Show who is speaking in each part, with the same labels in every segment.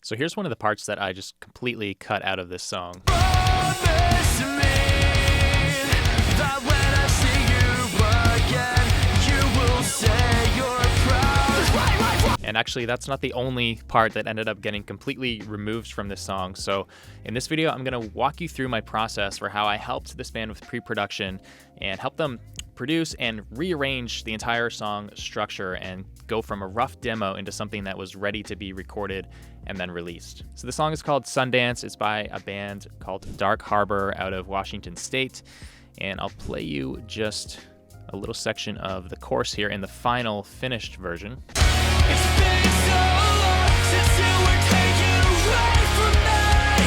Speaker 1: So here's one of the parts that I just completely cut out of this song. And actually, that's not the only part that ended up getting completely removed from this song. So in this video, I'm gonna walk you through my process for how I helped this band with pre-production and help them produce and rearrange the entire song structure and go from a rough demo into something that was ready to be recorded and then released. So the song is called Sundance. It's by a band called Dark Harbor out of Washington State. And I'll play you just a little section of the chorus here in the final finished version.
Speaker 2: It's been so long since you were taken away from me,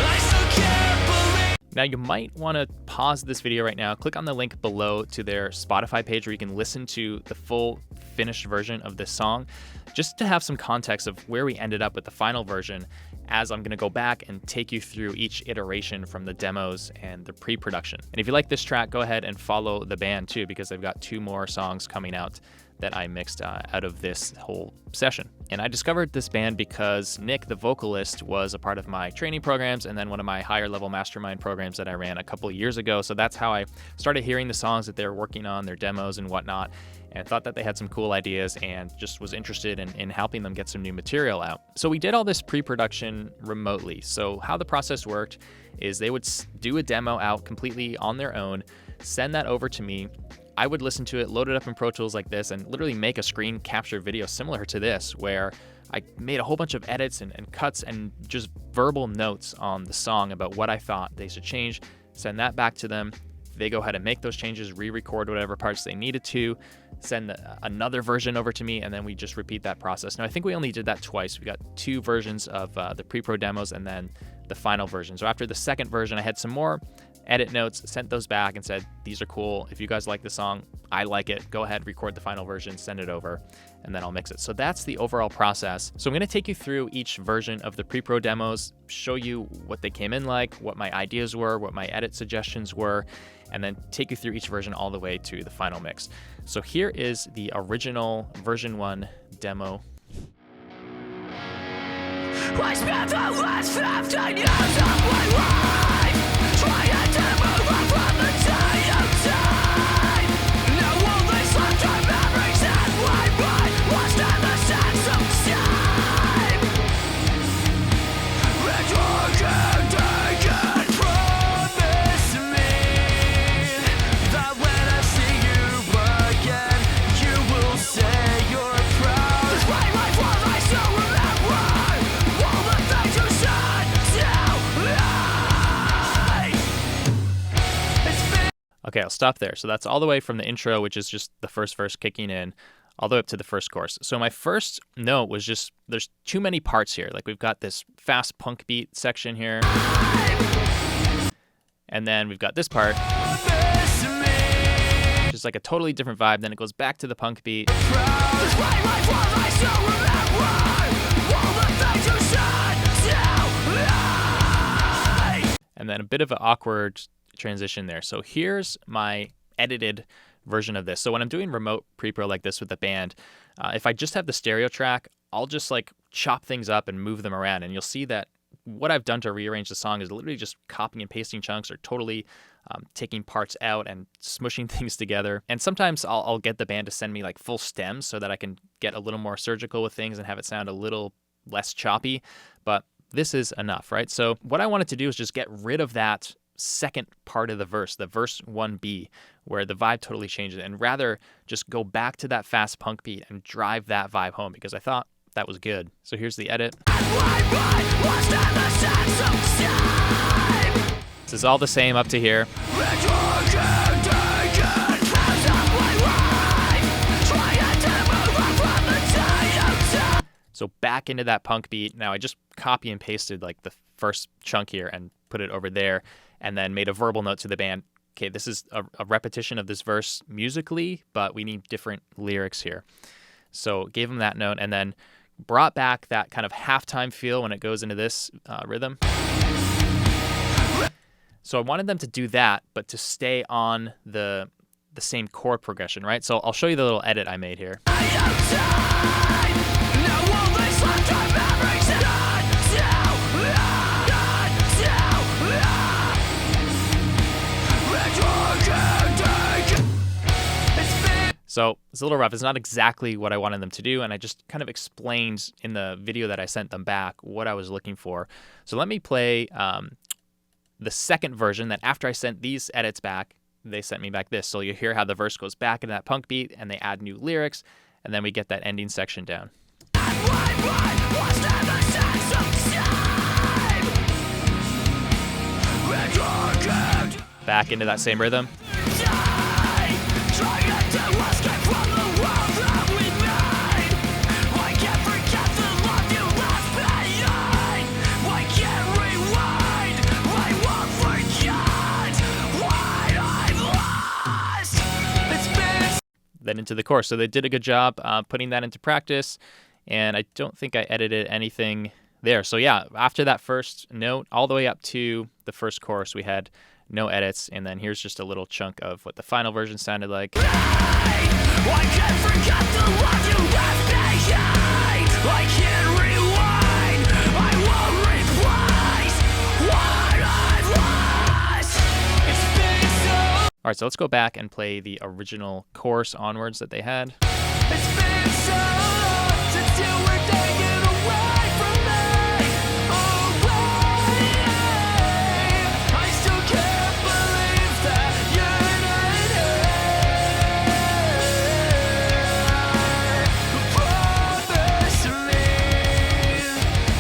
Speaker 2: I still can't believe.
Speaker 1: Now you might want to pause this video right now, click on the link below to their Spotify page where you can listen to the full finished version of this song, just to have some context of where we ended up with the final version, as I'm going to go back and take you through each iteration from the demos and the pre-production. And if you like this track, go ahead and follow the band too, because they've got 2 more songs coming out that I mixed out of this whole session. And I discovered this band because Nick, the vocalist, was a part of my training programs and then one of my higher level mastermind programs that I ran a couple of years ago. So that's how I started hearing the songs that they're working on, their demos and whatnot, and thought that they had some cool ideas and just was interested in helping them get some new material out. So we did all this pre-production remotely. So how the process worked is they would do a demo out completely on their own, send that over to me. I would listen to it, load it up in Pro Tools like this, and literally make a screen capture video similar to this, where I made a whole bunch of edits and cuts and just verbal notes on the song about what I thought they should change, send that back to them. They go ahead and make those changes, re-record whatever parts they needed to, send another version over to me, and then we just repeat that process. Now, I think we only did that twice. We got 2 versions of the pre-pro demos and then the final version. So after the second version, I had some more edit notes, sent those back and said, these are cool. If you guys like the song, I like it. Go ahead, record the final version, send it over, and then I'll mix it. So that's the overall process. So I'm gonna take you through each version of the pre-pro demos, show you what they came in like, what my ideas were, what my edit suggestions were, and then take you through each version all the way to the final mix. So here is the original version 1 demo.
Speaker 2: I spent the last 15 years of my life trying to move on from the time. Now all these lifetime memories in my mind lost in the sense of time. And you can promise me that when I see you again, you will say you're proud. Despite my flaws, I still remember all the things you said to me.
Speaker 1: Okay, I'll stop there. So that's all the way from the intro, which is just the first verse kicking in, all the way up to the first chorus. So my first note was just, there's too many parts here. Like we've got this fast punk beat section here. And then we've got this part, which is like a totally different vibe. Then it goes back to the punk beat. And then a bit of an awkward transition there. So here's my edited version of this. So when I'm doing remote pre-pro like this with the band, if I just have the stereo track, I'll just like chop things up and move them around. And you'll see that what I've done to rearrange the song is literally just copying and pasting chunks or totally taking parts out and smushing things together. And sometimes I'll get the band to send me like full stems so that I can get a little more surgical with things and have it sound a little less choppy. But this is enough, right? So what I wanted to do is just get rid of that second part of the verse 1B, where the vibe totally changes, and rather just go back to that fast punk beat and drive that vibe home, because I thought that was good. So here's the edit. This is all the same up to here. So back into that punk beat. Now I just copy and pasted like the first chunk here and put it over there, and then made a verbal note to the band. Okay, this is a repetition of this verse musically, but we need different lyrics here. So gave them that note, and then brought back that kind of halftime feel when it goes into this rhythm. So I wanted them to do that, but to stay on the same chord progression, right? So I'll show you the little edit I made here. So it's a little rough. It's not exactly what I wanted them to do, and I just kind of explained in the video that I sent them back what I was looking for. So let me play the second version that after I sent these edits back, they sent me back this. So you hear how the verse goes back into that punk beat, and they add new lyrics, and then we get that ending section down. Back into that same rhythm. Then into the chorus. So they did a good job putting that into practice, and I don't think I edited anything there. So yeah, after that first note, all the way up to the first chorus, we had no edits, and then here's just a little chunk of what the final version sounded like. All right, so let's go back and play the original chorus onwards that they had.
Speaker 2: It's been so long since you were taken away from me. Away. I still can't believe that you're not here. Promise me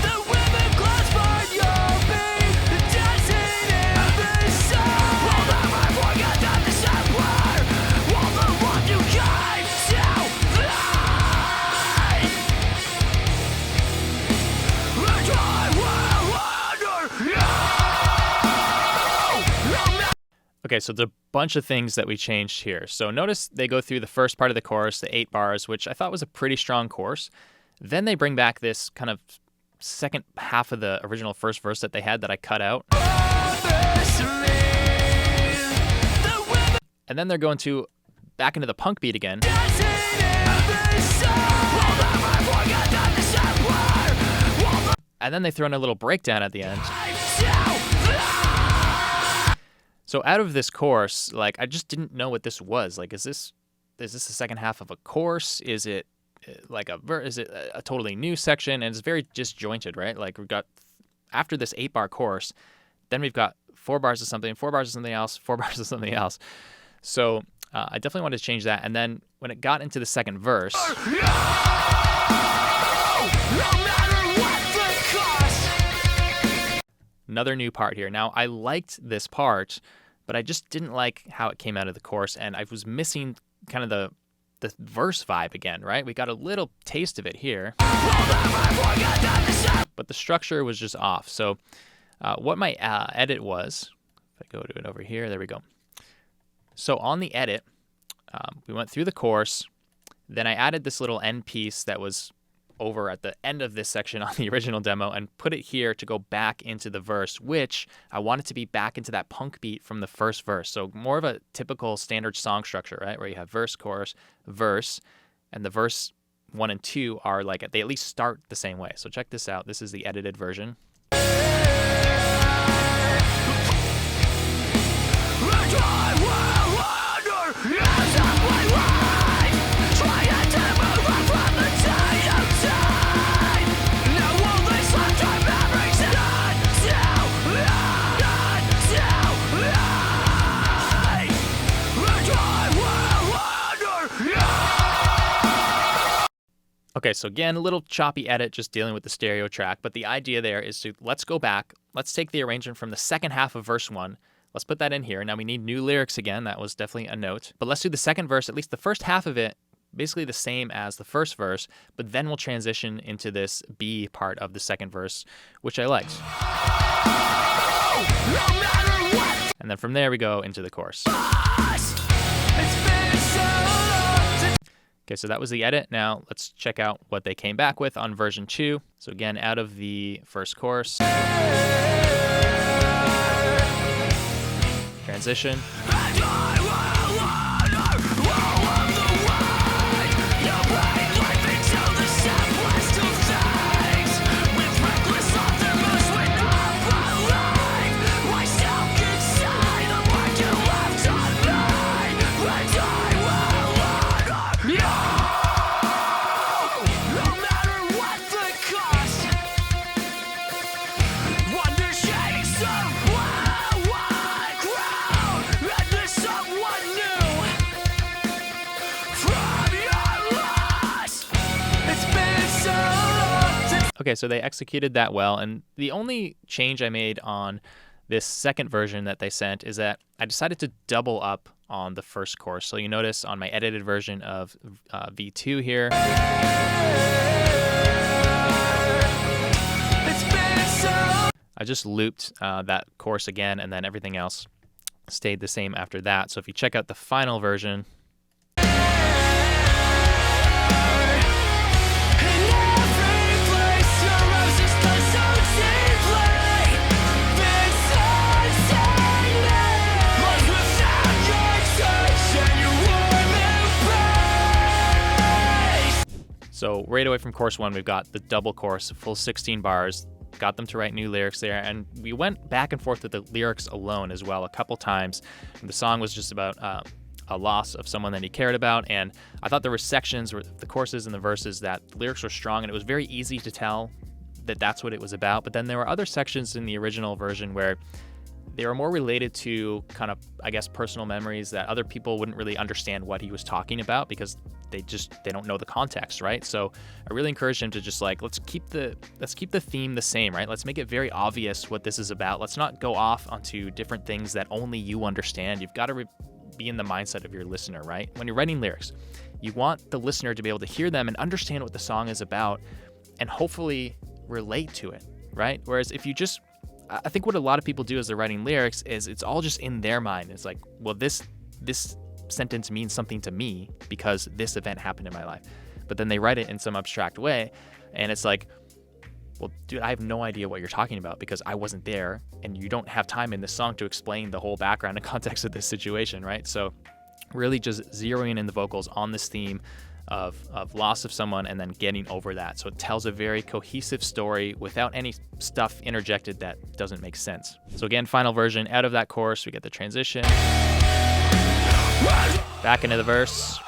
Speaker 2: that when the clouds part, you'll be dancing in the sun. We'll never forget that December. All the love you gave to me. And I will honor you.
Speaker 1: Okay, so there's a bunch of things that we changed here. So notice they go through the first part of the chorus, the 8 bars, which I thought was a pretty strong chorus. Then they bring back this kind of second half of the original first verse that they had that I cut out.
Speaker 2: Promise me that when
Speaker 1: And then they're going to back into the punk beat again.
Speaker 2: dancing in the sun. We'll never forget that December. All the
Speaker 1: And then they throw in a little breakdown at the end.
Speaker 2: lives to fly.
Speaker 1: So out of this chorus, like, I just didn't know what this was. Like, is this the second half of a chorus? Is it like is it a totally new section? And it's very disjointed, right? Like, we've got after this 8-bar chorus, then we've got 4 bars of something, 4 bars of something else, 4 bars of something else. So I definitely wanted to change that. And then when it got into the second verse,
Speaker 2: No matter what the cost.
Speaker 1: another new part here. Now, I liked this part, but I just didn't like how it came out of the chorus, and I was missing kind of the verse vibe again, right? We got a little taste of it here, but the structure was just off. So what my edit was, if I go to it over here, there we go. So on the edit, we went through the chorus, then I added this little end piece that was over at the end of this section on the original demo and put it here to go back into the verse, which I wanted to be back into that punk beat from the first verse. So more of a typical standard song structure, right? Where you have verse, chorus, verse, and the verse 1 and 2 are like, they at least start the same way. So check this out. This is the edited version. Okay, so again, a little choppy edit, just dealing with the stereo track, but the idea there is to, let's go back, let's take the arrangement from the second half of verse 1, let's put that in here. Now we need new lyrics again, that was definitely a note, but let's do the second verse, at least the first half of it, basically the same as the first verse, but then we'll transition into this B part of the second verse, which I liked. And then from there we go into the chorus. Okay, so that was the edit. Now let's check out what they came back with on version 2. So again, out of the first chorus. Transition. Okay, so they executed that well, and the only change I made on this second version that they sent is that I decided to double up on the first chorus. So you notice on my edited version of V2 here, I just looped that chorus again, and then everything else stayed the same after that. So if you check out the final version, so right away from chorus 1, we've got the double chorus, full 16 bars, got them to write new lyrics there, and we went back and forth with the lyrics alone as well a couple times. The song was just about a loss of someone that he cared about, and I thought there were sections where the choruses and the verses that the lyrics were strong, and it was very easy to tell that that's what it was about. But then there were other sections in the original version where they were more related to kind of, I guess, personal memories that other people wouldn't really understand what he was talking about because they don't know the context, right? So I really encouraged him to just like, let's keep the theme the same, right? Let's make it very obvious what this is about. Let's not go off onto different things that only you understand. You've got to be in the mindset of your listener, right? When you're writing lyrics, you want the listener to be able to hear them and understand what the song is about and hopefully relate to it, right? Whereas if you just, I think what a lot of people do as they're writing lyrics is it's all just in their mind. It's like, well, this sentence means something to me because this event happened in my life. But then they write it in some abstract way, and it's like, well, dude, I have no idea what you're talking about because I wasn't there, and you don't have time in this song to explain the whole background and context of this situation, right? So really just zeroing in the vocals on this theme of loss of someone and then getting over that. So it tells a very cohesive story without any stuff interjected that doesn't make sense. So again, final version, out of that chorus, we get the transition. Back into the verse.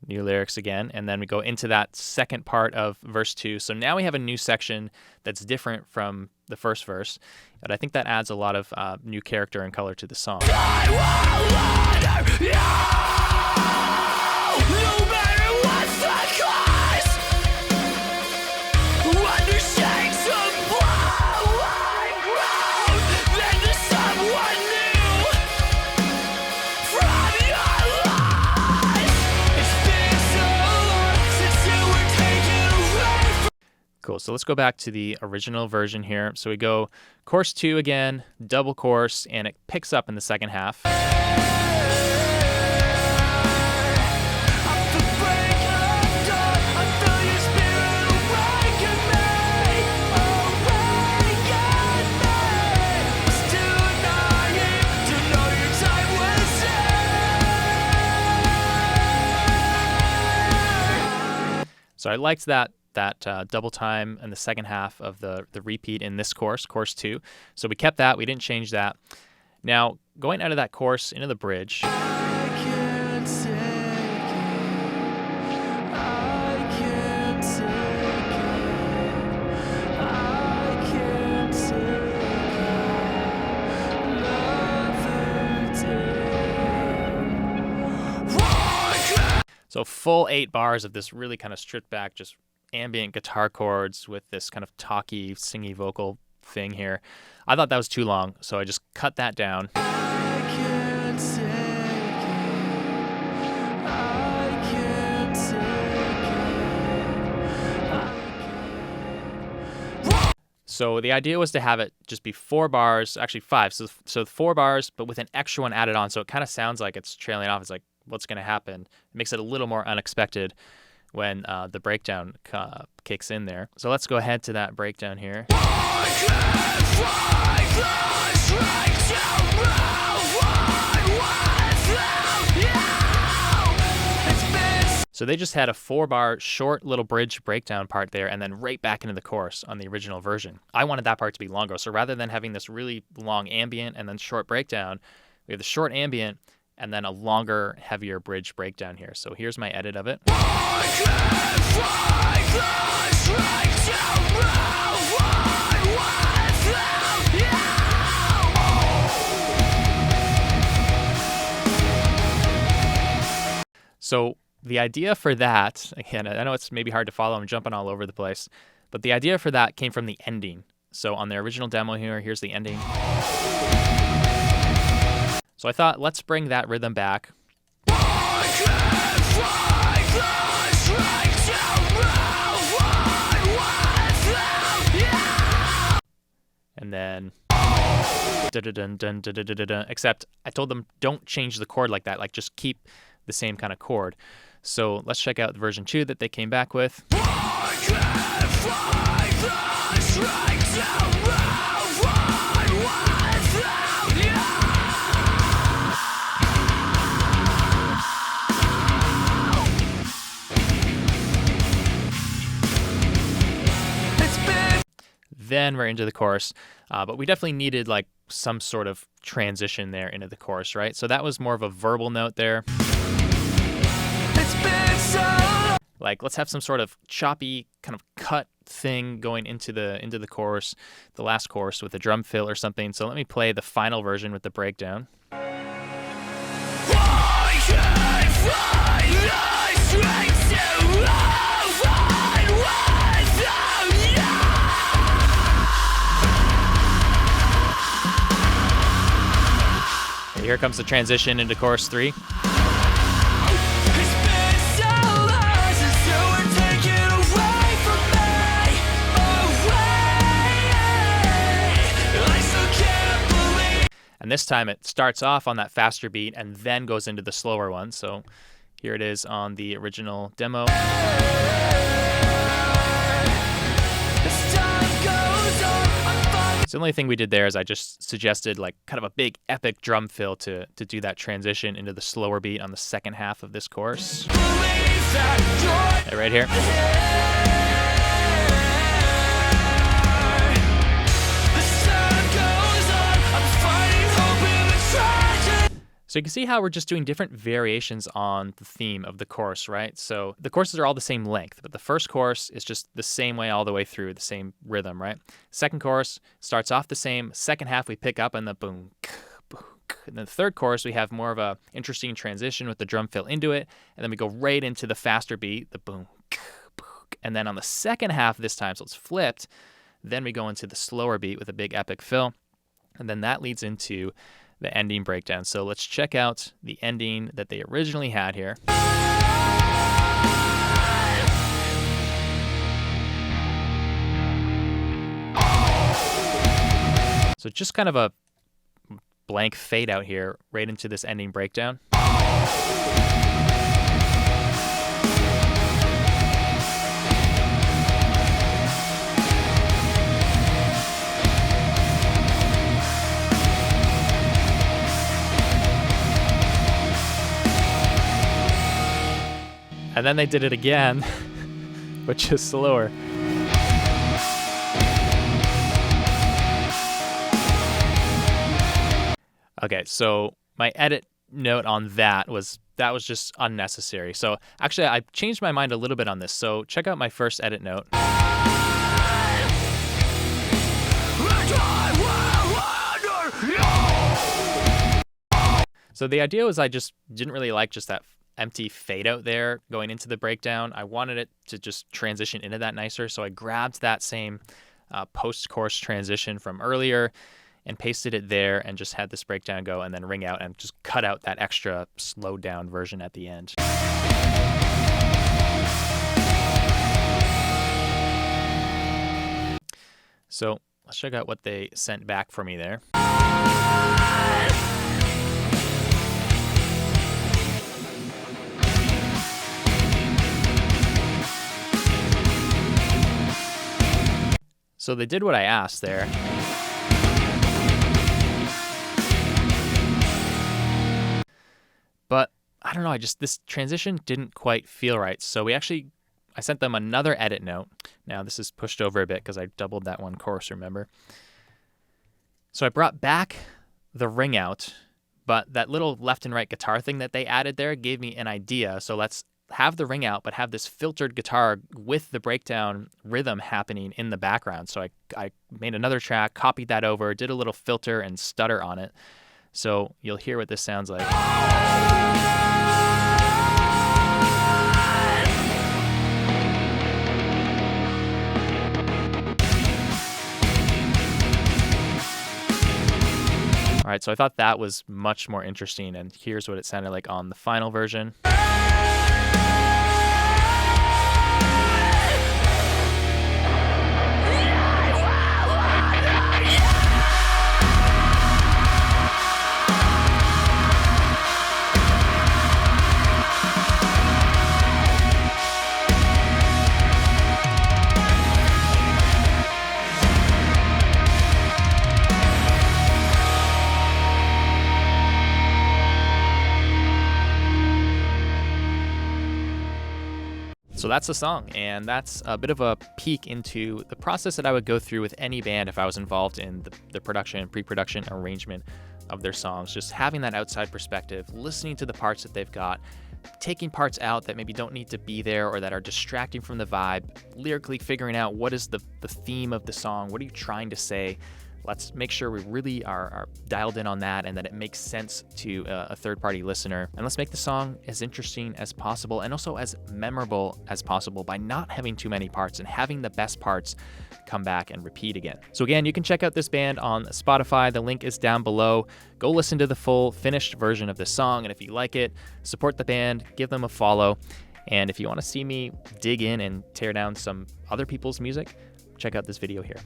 Speaker 1: New lyrics again, and then we go into that second part of verse 2. So now we have a new section that's different from the first verse, but I think that adds a lot of new character and color to the song. Cool, so let's go back to the original version here. So we go chorus 2 again, double chorus, and it picks up in the second half. So I liked that double time in the second half of the repeat in this chorus 2. So we kept that, we didn't change that. Now, going out of that chorus into the bridge. So full 8 bars of this really kind of stripped back, just ambient guitar chords with this kind of talky, singy vocal thing here. I thought that was too long, so I just cut that down. So the idea was to have it just be 4 bars, actually 5. So 4 bars, but with an extra one added on. So it kind of sounds like it's trailing off. It's like, what's going to happen? It makes it a little more unexpected when the breakdown kicks in there. So let's go ahead to that breakdown here. So they just had a 4-bar short little bridge breakdown part there and then right back into the chorus on the original version. I wanted that part to be longer. So rather than having this really long ambient and then short breakdown, we have the short ambient and then a longer, heavier bridge breakdown here. So here's my edit of it. So the idea for that, again, I know it's maybe hard to follow, I'm jumping all over the place, but the idea for that came from the ending. So on the original demo here, here's the ending. So I thought, let's bring that rhythm back. And then, except I told them don't change the chord like that, like just keep the same kind of chord. So let's check out version 2 that they came back with. Then we're into the chorus, but we definitely needed like some sort of transition there into the chorus, right? So that was more of a verbal note there. Like, let's have some sort of choppy kind of cut thing going into the chorus, the last chorus with a drum fill or something. So let me play the final version with the breakdown. Here comes the transition into chorus 3. And this time it starts off on that faster beat and then goes into the slower one. So here it is on the original demo. So the only thing we did there is I just suggested like kind of a big epic drum fill to do that transition into the slower beat on the second half of this chorus. Right here. So you can see how we're just doing different variations on the theme of the chorus, right? So the choruses are all the same length, but the first chorus is just the same way all the way through, the same rhythm, right? Second chorus starts off the same. Second half we pick up on the boom, boom. And then the third chorus we have more of a interesting transition with the drum fill into it, and then we go right into the faster beat, the boom, boom. And then on the second half this time, so it's flipped, then we go into the slower beat with a big epic fill, and then that leads into the ending breakdown. So let's check out the ending that they originally had here. So just kind of a blank fade out here right into this ending breakdown. And then they did it again, which is slower. Okay, so my edit note on that was just unnecessary. So actually, I changed my mind a little bit on this. So check out my first edit note. So the idea was I just didn't really like just that empty fade out there going into the breakdown. I wanted it to just transition into that nicer. So I grabbed that same post-chorus transition from earlier and pasted it there and just had this breakdown go and then ring out and just cut out that extra slowed down version at the end. So let's check out what they sent back for me there. So they did what I asked there. But I don't know, this transition didn't quite feel right. So I sent them another edit note. Now this is pushed over a bit because I doubled that one chorus, remember? So I brought back the ring out, but that little left and right guitar thing that they added there gave me an idea. So let's have the ring out, but have this filtered guitar with the breakdown rhythm happening in the background. So I made another track, copied that over, did a little filter and stutter on it. So you'll hear what this sounds like. All right, so I thought that was much more interesting, and here's what it sounded like on the final version. So that's the song, and that's a bit of a peek into the process that I would go through with any band if I was involved in the production and pre-production arrangement of their songs. Just having that outside perspective, listening to the parts that they've got, taking parts out that maybe don't need to be there or that are distracting from the vibe, lyrically figuring out what is the theme of the song, what are you trying to say. Let's make sure we really are dialed in on that and that it makes sense to a third-party listener. And let's make the song as interesting as possible and also as memorable as possible by not having too many parts and having the best parts come back and repeat again. So again, you can check out this band on Spotify. The link is down below. Go listen to the full finished version of the song. And if you like it, support the band, give them a follow. And if you want to see me dig in and tear down some other people's music, check out this video here.